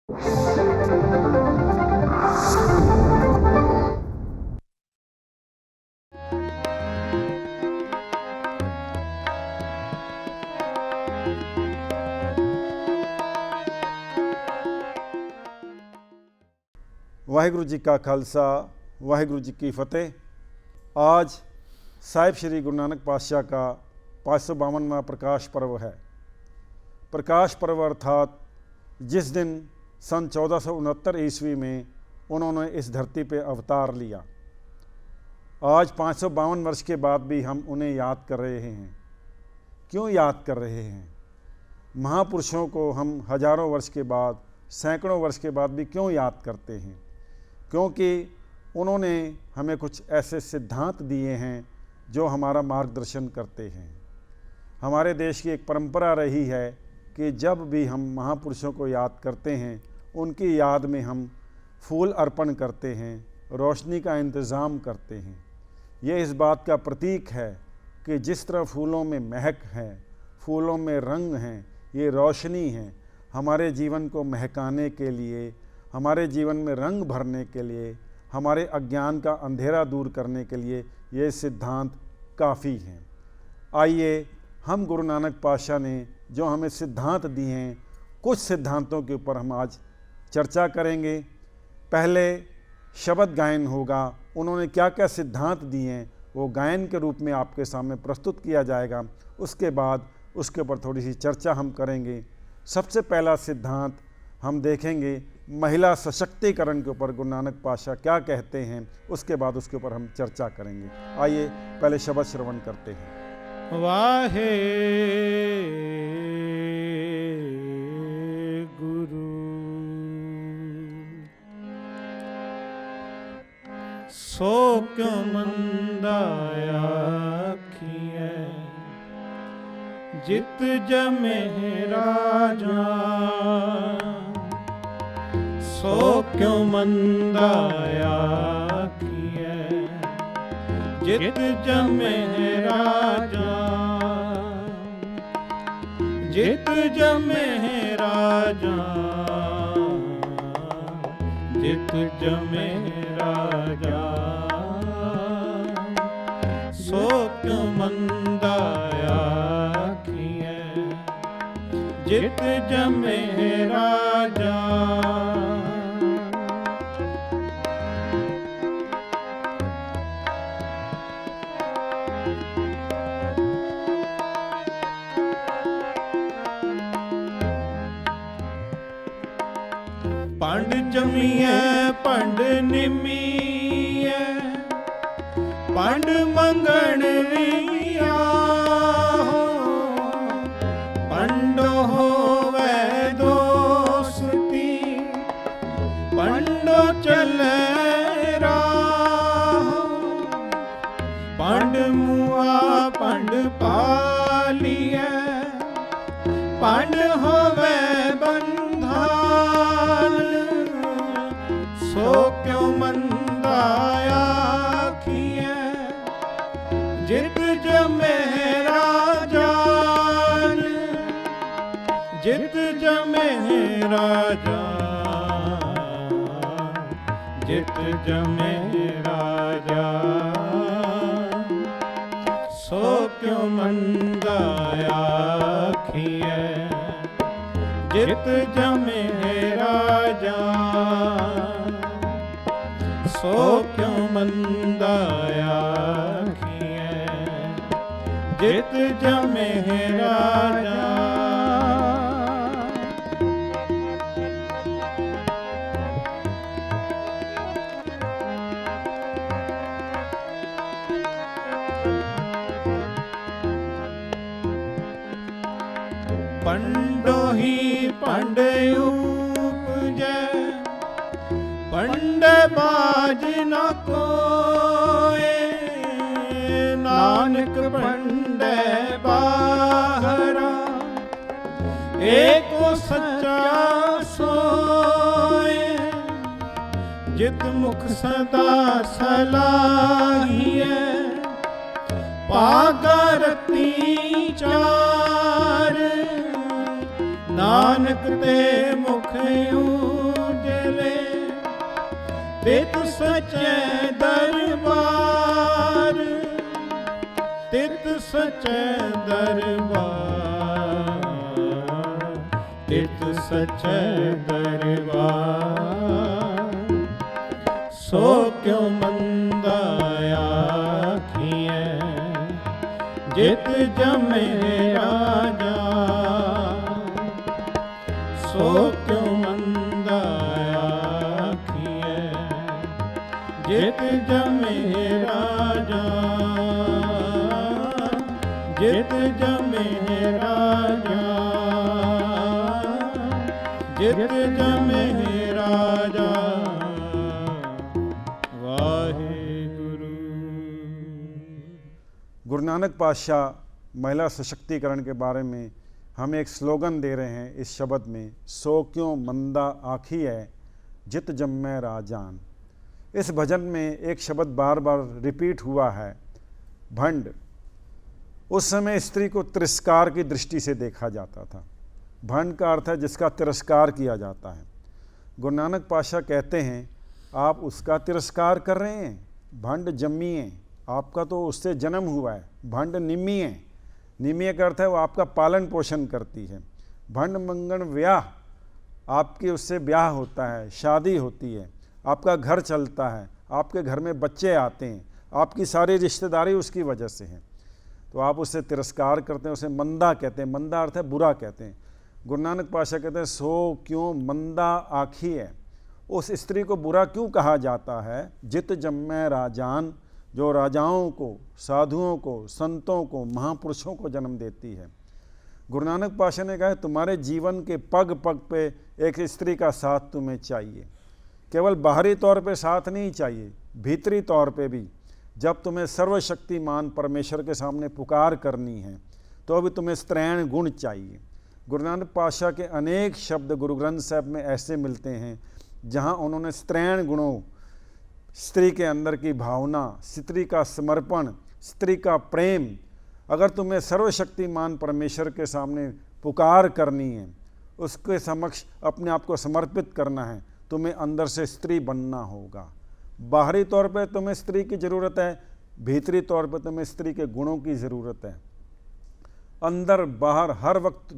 वाहिगुरु जी का खालसा, वाहिगुरु जी की फतेह। आज साहिब श्री गुरु नानक पातशाह का 552वां प्रकाश पर्व है। प्रकाश पर्व अर्थात जिस दिन सन 1469 ईस्वी में उन्होंने इस धरती पे अवतार लिया। आज 552 वर्ष के बाद भी हम उन्हें याद कर रहे हैं। क्यों याद कर रहे हैं? महापुरुषों को हम हजारों वर्ष के बाद, सैकड़ों वर्ष के बाद भी क्यों याद करते हैं? क्योंकि उन्होंने हमें कुछ ऐसे सिद्धांत दिए हैं जो हमारा मार्गदर्शन करते हैं। हमारे देश की एक परंपरा रही है कि जब भी हम महापुरुषों को याद करते हैं, उनकी याद में हम फूल अर्पण करते हैं, रोशनी का इंतज़ाम करते हैं। ये इस बात का प्रतीक है कि जिस तरह फूलों में महक है, फूलों में रंग हैं, ये रोशनी है हमारे जीवन को महकाने के लिए, हमारे जीवन में रंग भरने के लिए, हमारे अज्ञान का अंधेरा दूर करने के लिए ये सिद्धांत काफ़ी हैं। आइए हम गुरु नानक पातशाह ने जो हमें सिद्धांत दिए हैं, कुछ सिद्धांतों के ऊपर हम आज चर्चा करेंगे। पहले शब्द गायन होगा। उन्होंने क्या क्या सिद्धांत दिए हैं वो गायन के रूप में आपके सामने प्रस्तुत किया जाएगा। उसके बाद उसके ऊपर थोड़ी सी चर्चा हम करेंगे। सबसे पहला सिद्धांत हम देखेंगे महिला सशक्तिकरण के ऊपर गुरु नानक पातशाह क्या कहते हैं, उसके बाद उसके ऊपर हम चर्चा करेंगे। आइए पहले शब्द श्रवण करते हैं। वाहे गुरु सो क्यों मंदाया किए जित जमे राजा, सो क्यों मंदाया किए जित जमे राजा, जित जमे राजा, जित जमे राजा, सो क्यों मंदाया किए जित जमे राजा। पंड जमिए पंड निमिए पंड मंगण रिया हो, पंडो होवे दोस्ती पंडो चले राह, पंड मुआ पंड पालिए पंड होवे सो क्यों मंदाया किए जित जमे राजान, जित जमे राजा, जित जमे राजा, सो क्यों मंदाया किए जित जमे राजा, सो क्यों मंदाया किए जित जमे राजा। पंडो ही पंड उपजे पंड बाज न कोए, नानक पंड बाहरा एको सच्चा सोए, जित मुख सदा सलाहिए पागरती चार, नानक ते मुख ਤਿਤ ਸਚੈ ਦਰਬਾਰ, ਤਿਤ ਸਚੈ ਦਰਬਾਰ, ਤਿਤ ਸਚੈ ਦਰਬਾਰ। ਸੋ ਕਿਉ ਮੰਦਾ ਆਖੀਐ ਜਿਤ ਜਮੇ ਰਾਜਾ, ਸੋ ਕਿਉ ਮੰਦਾ ਆਖੀਐ ਜਿਤ ਜਮੇ ਰਾਜਾ, ਜਿਤ ਜਮੇ ਰਾਜਾ, ਜਿਤ ਜਮੇ ਰਾਜਾ। गुरु नानक पातशाह महिला सशक्तिकरण के बारे में हमें एक स्लोगन दे रहे हैं इस शब्द में, सो क्यों मंदा आखी है जित जम्मै राजान। इस भजन में एक शब्द बार बार रिपीट हुआ है, भंड। उस समय स्त्री को तिरस्कार की दृष्टि से देखा जाता था। भंड का अर्थ है जिसका तिरस्कार किया जाता है। गुरु नानक पातशाह कहते हैं आप उसका तिरस्कार कर रहे हैं, भंड जम्मी है, आपका तो उससे जन्म हुआ है। भंड निम्मी है, निम्मी का अर्थ है वो आपका पालन पोषण करती है। भंड मंगन व्याह, आपकी उससे ब्याह होता है, शादी होती है, आपका घर चलता है, आपके घर में बच्चे आते हैं, आपकी सारी रिश्तेदारी उसकी वजह से है। तो आप उससे तिरस्कार करते हैं, उसे मंदा कहते हैं। मंदा अर्थ है बुरा कहते हैं। गुरु नानक पातशाह कहते हैं सो क्यों मंदा आखी है, उस स्त्री को बुरा क्यों कहा जाता है जित जम्मै राजान, जो राजाओं को, साधुओं को, संतों को, महापुरुषों को जन्म देती है। गुरु नानक पातशाह ने कहा तुम्हारे जीवन के पग पग पे एक स्त्री का साथ तुम्हें चाहिए। केवल बाहरी तौर पे साथ नहीं चाहिए, भीतरी तौर पे भी। जब तुम्हें सर्वशक्तिमान परमेश्वर के सामने पुकार करनी है तो अभी तुम्हें स्त्रैण गुण चाहिए। गुरु नानक पातशाह के अनेक शब्द गुरु ग्रंथ साहब में ऐसे मिलते हैं जहाँ उन्होंने स्त्रैण गुणों, स्त्री के अंदर की भावना, स्त्री का समर्पण, स्त्री का प्रेम, अगर तुम्हें सर्वशक्तिमान परमेश्वर के सामने पुकार करनी है, उसके समक्ष अपने आप को समर्पित करना है, तुम्हें अंदर से स्त्री बनना होगा। बाहरी तौर पे तुम्हें स्त्री की ज़रूरत है, भीतरी तौर पे तुम्हें स्त्री के गुणों की ज़रूरत है। अंदर बाहर हर वक्त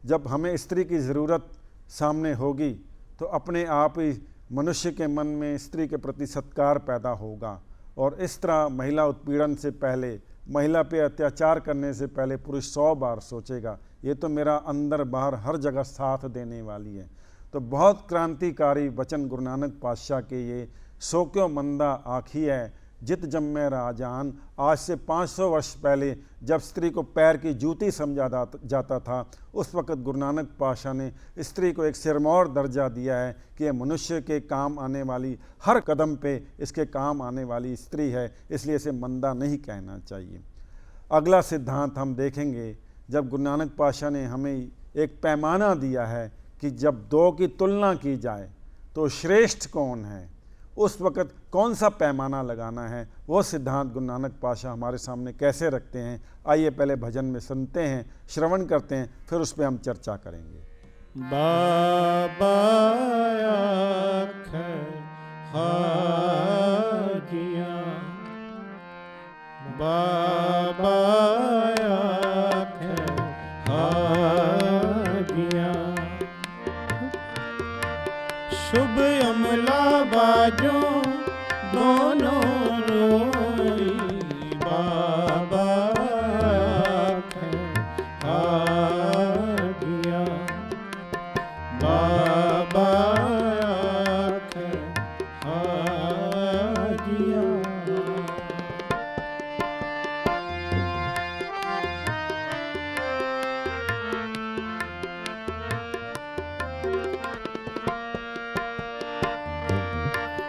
जब हमें स्त्री की ज़रूरत सामने होगी तो अपने आप ही मनुष्य के मन में स्त्री के प्रति सत्कार पैदा होगा। और इस तरह महिला उत्पीड़न से पहले, महिला पे अत्याचार करने से पहले पुरुष 100 बार सोचेगा, ये तो मेरा अंदर बाहर हर जगह साथ देने वाली है। तो बहुत क्रांतिकारी वचन गुरु नानक पातशाह के ये, सो क्यों मंदा आखी है जित जम्मै राजान। आज से 500 वर्ष पहले जब स्त्री को पैर की जूती समझा जाता था, उस वक़्त गुरु नानक पातशाह ने स्त्री को एक सिरमौर दर्जा दिया है कि यह मनुष्य के काम आने वाली, हर कदम पे इसके काम आने वाली स्त्री है, इसलिए इसे मंदा नहीं कहना चाहिए। अगला सिद्धांत हम देखेंगे जब गुरु नानक पातशाह ने हमें एक पैमाना दिया है कि जब दो की तुलना की जाए तो श्रेष्ठ कौन है, उस वक़्त कौन सा पैमाना लगाना है, वो सिद्धांत गुरु नानक पातशाह हमारे सामने कैसे रखते हैं। आइए पहले भजन में सुनते हैं, श्रवण करते हैं, फिर उस पर हम चर्चा करेंगे। बाबा आखे हाजिया, बाबा आखे हाजिया, शुभ अमला बाजो दोनों रोई, बाबा आखे हाजिया, बाबा आखे हाजिया।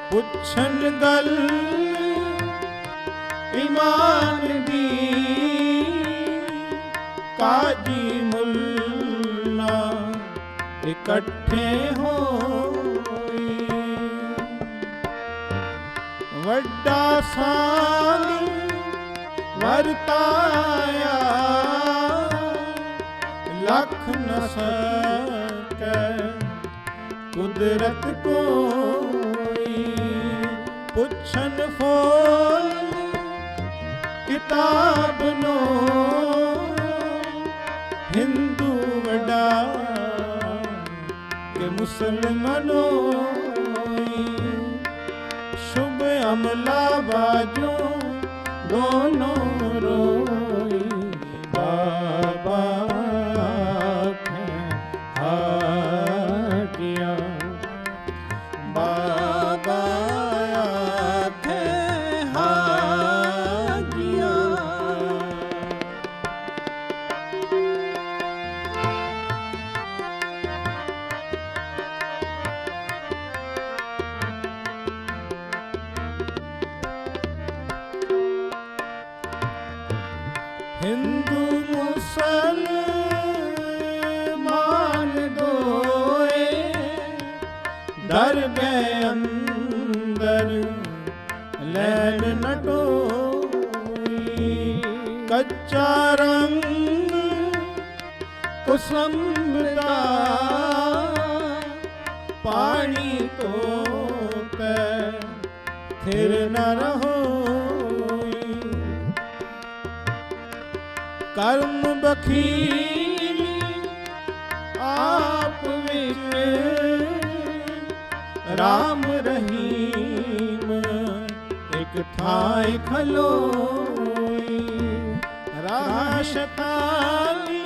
पुछन गल ईमान दी, काजी मुल्ला इकट्ठे होई, वड्डा सांग वरताया, लख न सकै कुदरत कोई, ਪੁੱਛਣ ਫੋਲ ਕਿਤਾਬ ਨੋ ਹਿੰਦੂ ਵਡਾ ਕਿ ਮੁਸਲਮਾਨੋਈ शुभ अमला बाजो दोनों रोई बाबा के हाटिया बाबा के हाटिया हिंदू मुसलमान दोए डर गए अंदर लैन न टोई कच्चा रंग कुसुम्बदा पानी तो थिर न रहो कर्म बखीली आप विच राम रहीम एक ठाई खलोई राह शतानी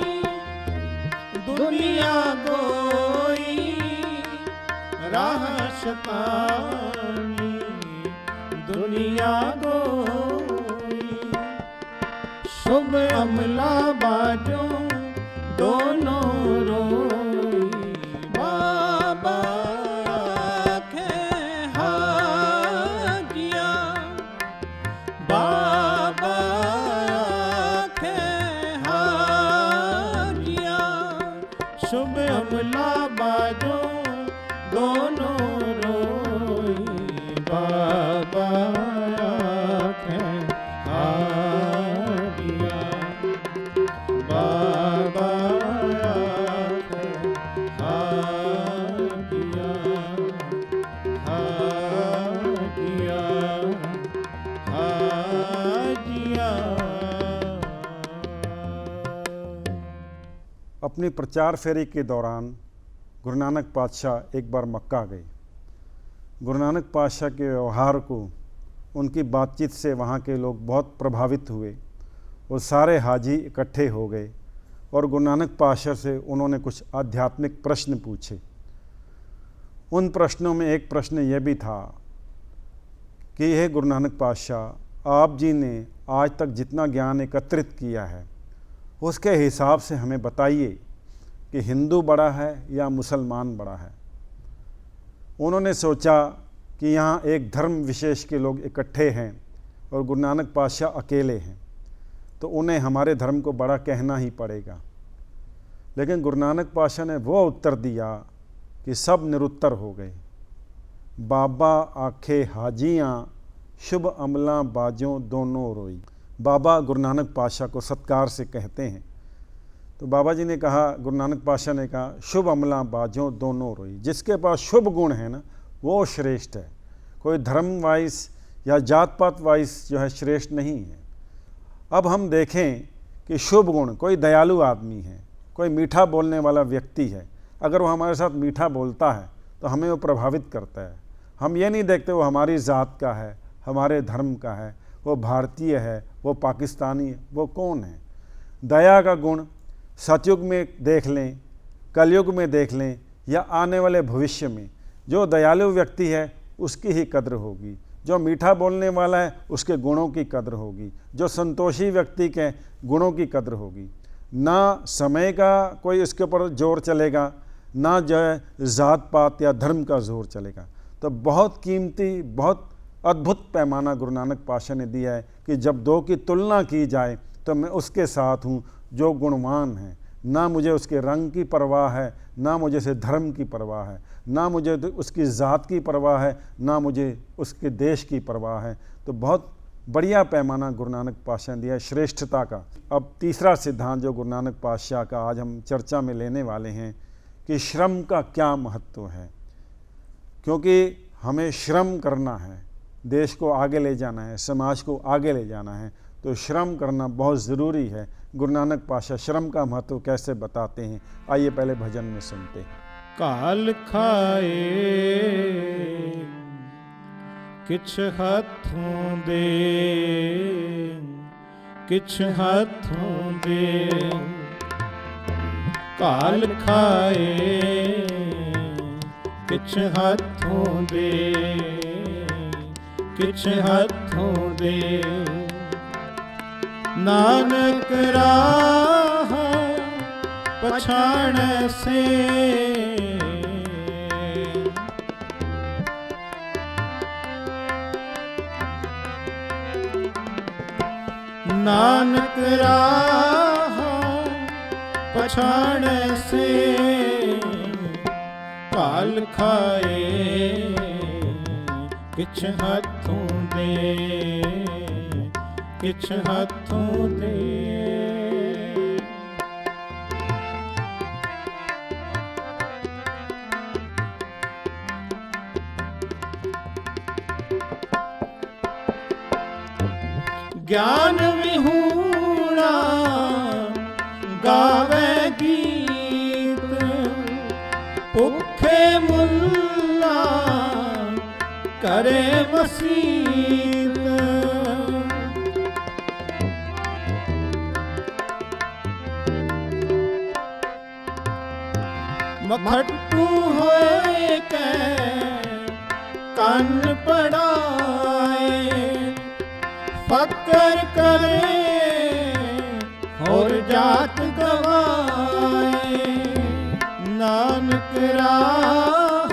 दुनिया गोई राह शतानी दुनिया गोई शुभ अमला बाजो दोनों रोई बाबा के हाजिया बाबा के हाजिया शुभ अमला बाजो दोनों रोई बाबा के बाबा के हाटिया हाटिया हाटिया। अपनी प्रचार फेरी के दौरान गुरु नानक पातशाह एक बार मक्का गए। गुरु नानक पातशाह के व्यवहार को, उनकी बातचीत से वहाँ के लोग बहुत प्रभावित हुए और सारे हाजी इकट्ठे हो गए और गुरु नानक पातशाह से उन्होंने कुछ आध्यात्मिक प्रश्न पूछे। उन प्रश्नों में एक प्रश्न यह भी था कि हे गुरु नानक पातशाह, आप जी ने आज तक जितना ज्ञान एकत्रित किया है उसके हिसाब से हमें बताइए कि हिंदू बड़ा है या मुसलमान बड़ा है। उन्होंने सोचा कि यहाँ एक धर्म विशेष के लोग इकट्ठे हैं और गुरु नानक पातशाह अकेले हैं, तो उन्हें हमारे धर्म को बड़ा कहना ही पड़ेगा। लेकिन गुरु नानक पातशाह ने वो उत्तर दिया कि सब निरुत्तर हो गए। बाबा आखे हाजियाँ शुभ अमला बाजों दोनों रोई। बाबा गुरु नानक पातशाह को सत्कार से कहते हैं। तो बाबा जी ने कहा, गुरु नानक पातशाह ने कहा, शुभ अमला बाजों दोनों रोई। जिसके पास शुभ गुण है ना, वो श्रेष्ठ है। कोई धर्म वाइज या जात पात वाइज जो है श्रेष्ठ नहीं है। अब हम देखें कि शुभ गुण, कोई दयालु आदमी है, कोई मीठा बोलने वाला व्यक्ति है, अगर वो हमारे साथ मीठा बोलता है तो हमें वो प्रभावित करता है। हम ये नहीं देखते वो हमारी ज़ात का है, हमारे धर्म का है, वो भारतीय है, वो पाकिस्तानी है, वो कौन है। दया का गुण सतयुग में देख लें, कलयुग में देख लें या आने वाले भविष्य में, जो दयालु व्यक्ति है उसकी ही कद्र होगी। जो मीठा बोलने वाला है उसके गुणों की कद्र होगी। जो संतोषी व्यक्ति के गुणों की कद्र होगी। ना समय का कोई इसके ऊपर जोर चलेगा, ना जो है ज़ात पात या धर्म का जोर चलेगा। तो बहुत कीमती, बहुत अद्भुत पैमाना गुरु नानक पातशाह ने दिया है कि जब दो की तुलना की जाए तो मैं उसके साथ हूँ जो गुणवान है। ना मुझे उसके रंग की परवाह है, ना मुझे से धर्म की परवाह है, ना मुझे उसकी ज़ात की परवाह है, ना मुझे उसके देश की परवाह है। तो बहुत बढ़िया पैमाना गुरु नानक पातशाह ने दिया है श्रेष्ठता का। अब तीसरा सिद्धांत जो गुरु नानक पातशाह का आज हम चर्चा में लेने वाले हैं कि श्रम का क्या महत्व है। क्योंकि हमें श्रम करना है, देश को आगे ले जाना है, समाज को आगे ले जाना है, तो श्रम करना बहुत ज़रूरी है। गुरु नानक पातशाह श्रम का महत्व कैसे बताते हैं, आइए पहले भजन में सुनते हैं। काल खाए किछ हथों दे, किछ हथों दे, काल खाए किछ हथों दे, किछ हथों दे, नानक राह पछाण से, नानक राह पछाण से, काल खाए किछ हथों दे, किछ हथों दे। ज्ञान विहूणा गावे गीत, भुखे मुल्ला करे मसीत, मखट्टू होए के कान पड़ाए, फकर करे और जात गवाए, नानक राह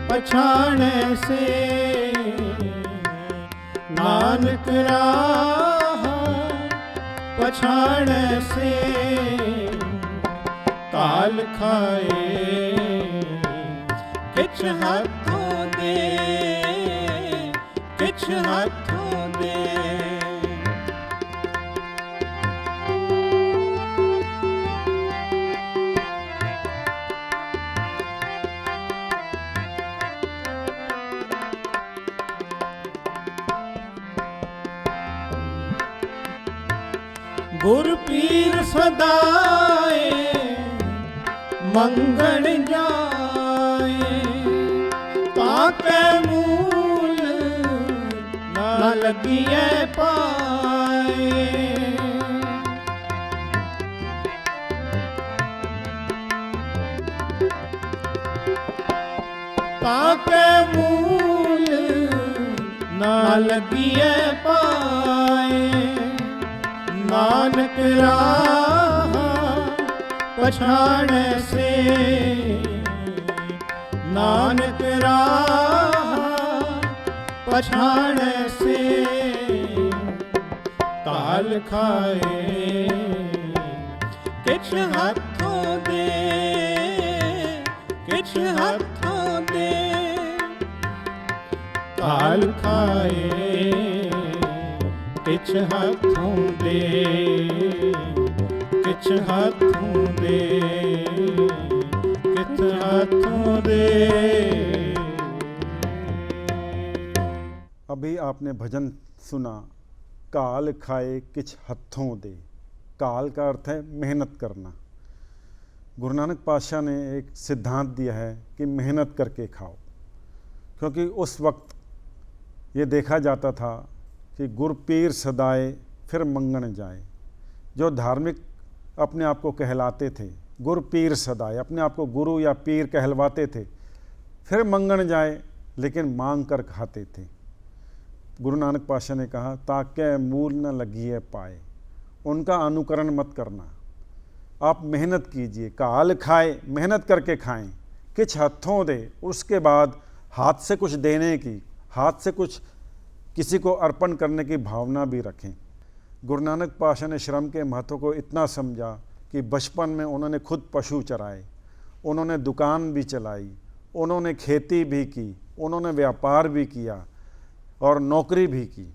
पछाणे से, नानक राह पछाणे से, काल खाए किछ हथों दे, किछ हथों दे। गुर पीर सदाए मंगण जाए, ताके मूल न लगिए पाए, ताके मूल न लगिए पाए, नानक राह पछाण से, नानक राह पछाण से, काल खाए किछ हथों दे, किछ हथों दे, काल खाए किछ हथों दे, किछ हथों दे, किछ हथों दे। अभी आपने भजन सुना, काल खाए किछ हथों दे। काल का अर्थ है मेहनत करना। गुरु नानक पातशाह ने एक सिद्धांत दिया है कि मेहनत करके खाओ, क्योंकि उस वक्त ये देखा जाता था कि गुर पीर सदाए फिर मंगण जाए। जो धार्मिक अपने आप को कहलाते थे, गुर पीर सदाए, अपने आप को गुरु या पीर कहलवाते थे, फिर मंगण जाए, लेकिन मांग कर खाते थे। गुरु नानक पातशाह ने कहा, ताके मूल न लगिए पाए। उनका अनुकरण मत करना, आप मेहनत कीजिए। काल खाए, मेहनत करके खाएं, किछ हथों दे, उसके बाद हाथ से कुछ देने की, हाथ से कुछ किसी को अर्पण करने की भावना भी रखें। गुरु नानक पातशाह ने श्रम के महत्व को इतना समझा कि बचपन में उन्होंने खुद पशु चराए, उन्होंने दुकान भी चलाई, उन्होंने खेती भी की, उन्होंने व्यापार भी किया और नौकरी भी की।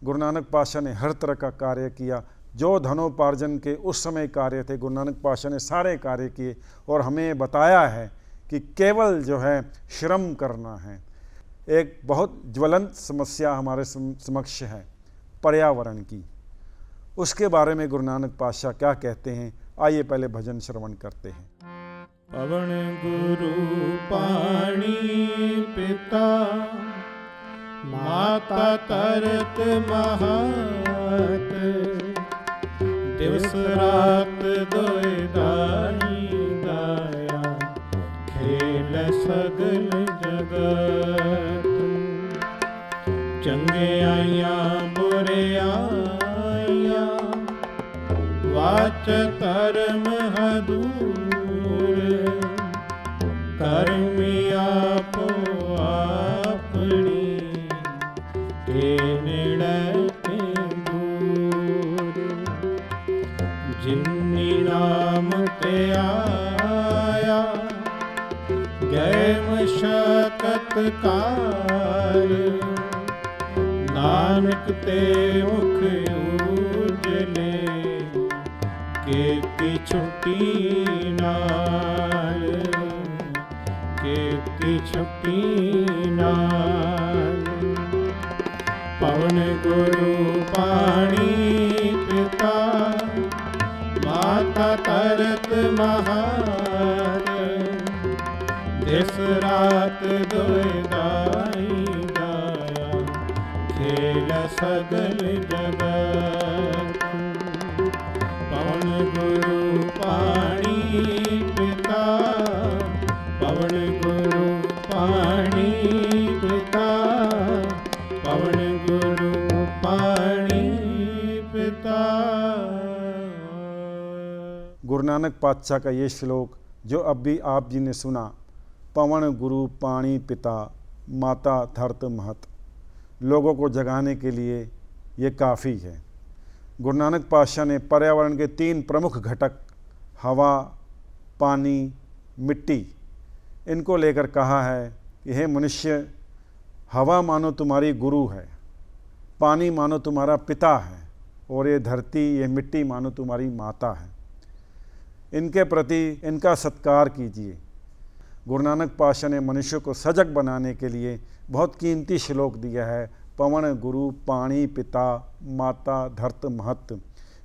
गुरु नानक पातशाह ने हर तरह का कार्य किया। जो धनोपार्जन के उस समय कार्य थे, गुरु नानक पातशाह ने सारे कार्य किए और हमें बताया है कि केवल जो है श्रम करना है। एक बहुत ज्वलंत समस्या हमारे समक्ष है, पर्यावरण की। उसके बारे में गुरु नानक पातशाह क्या कहते हैं, आइए पहले भजन श्रवण करते हैं। पवन गुरु पाणी पिता, माता तरत महत, दिवस रात दोय दाई दाया, खेल सगल जगत। चंगे आया बुरे आया, वाच कर्म हदूर, कर्मी आपो आपनी, के निर्णय के दूर। जिन्नी नाम ते आया, गए मशक्कत काल, नानक ते मुख उजले, कीर्ति छुट्टी नाल, कीर्ति छुट्टी नाल। पवन गुरु पाणी पिता, माता तरत महार, दिस रात दोय दाई दाया, खेल सगल जगत। पवन गुरु पाणी पिता, पवन गुरु पाणी पिता, पवन गुरु पाणी पिता। गुरु नानक पातशाह का ये श्लोक जो अब भी आप जी ने सुना, पवन गुरु पाणी पिता माता धरत महत, लोगों को जगाने के लिए ये काफ़ी है। गुरु नानक पातशाह ने पर्यावरण के 3 प्रमुख घटक हवा, पानी, मिट्टी, इनको लेकर कहा है कि हे मनुष्य, हवा मानो तुम्हारी गुरु है, पानी मानो तुम्हारा पिता है, और ये धरती, ये मिट्टी मानो तुम्हारी माता है। इनके प्रति इनका सत्कार कीजिए। गुरु नानक पातशाह ने मनुष्य को सजग बनाने के लिए बहुत कीमती श्लोक दिया है, पवन गुरु पाणी पिता माता धरत महत।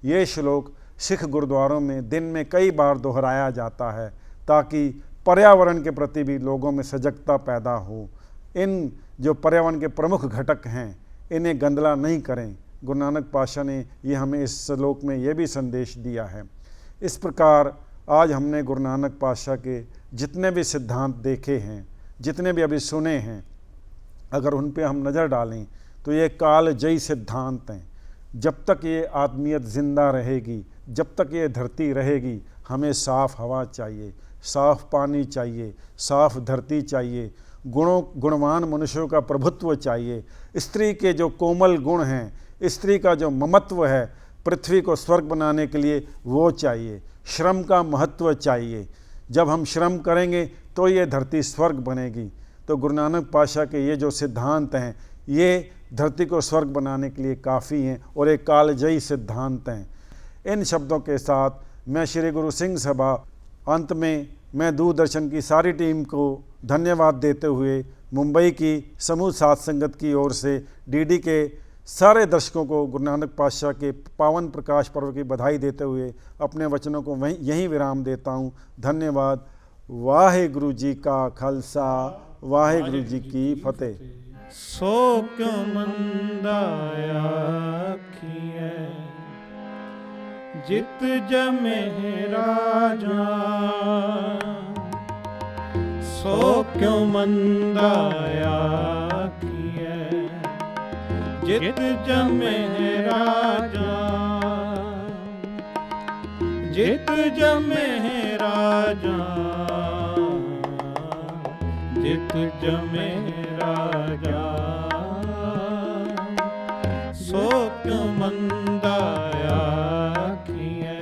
ये श्लोक सिख गुरुद्वारों में दिन में कई बार दोहराया जाता है ताकि पर्यावरण के प्रति भी लोगों में सजगता पैदा हो। इन जो पर्यावरण के प्रमुख घटक हैं, इन्हें गंदला नहीं करें। गुरु नानक पातशाह ने ये हमें इस श्लोक में ये भी संदेश दिया है। इस प्रकार आज हमने गुरु नानक पातशाह के जितने भी सिद्धांत देखे हैं, जितने भी अभी सुने हैं, अगर उन पे हम नज़र डालें तो ये कालजयी सिद्धांत हैं। जब तक ये आत्मीयत ज़िंदा रहेगी, जब तक ये धरती रहेगी, हमें साफ़ हवा चाहिए, साफ़ पानी चाहिए, साफ़ धरती चाहिए, गुणवान मनुष्यों का प्रभुत्व चाहिए, स्त्री के जो कोमल गुण हैं, स्त्री का जो ममत्व है, पृथ्वी को स्वर्ग बनाने के लिए वो चाहिए, श्रम का महत्व चाहिए। जब हम श्रम करेंगे तो ये धरती स्वर्ग बनेगी। तो गुरु नानक पातशाह के ये जो सिद्धांत हैं, ये धरती को स्वर्ग बनाने के लिए काफ़ी हैं और एक कालजयी सिद्धांत हैं। इन शब्दों के साथ मैं श्री गुरु सिंह सभा अंत में मैं दूरदर्शन की सारी टीम को धन्यवाद देते हुए मुंबई की समूह साथ संगत की ओर से डीडी के सारे दर्शकों को गुरु नानक पातशाह के पावन प्रकाश पर्व की बधाई देते हुए अपने वचनों को यहीं विराम देता हूँ। धन्यवाद। वाहेगुरु जी का खालसा, वाहेगुरु जी की फतेह। सो क्यों मंदाया आखिए, जित जमे राजा। सो क्यों मंदाया आखिए, जित जमे राजा। जित जमे राजा, जित जमे राजा। सो क्यों मंदाया आखिए,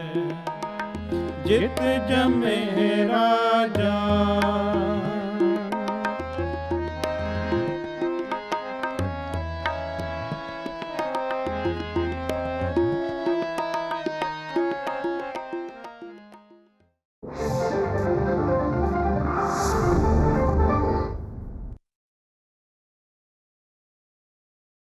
जित जमे राजा।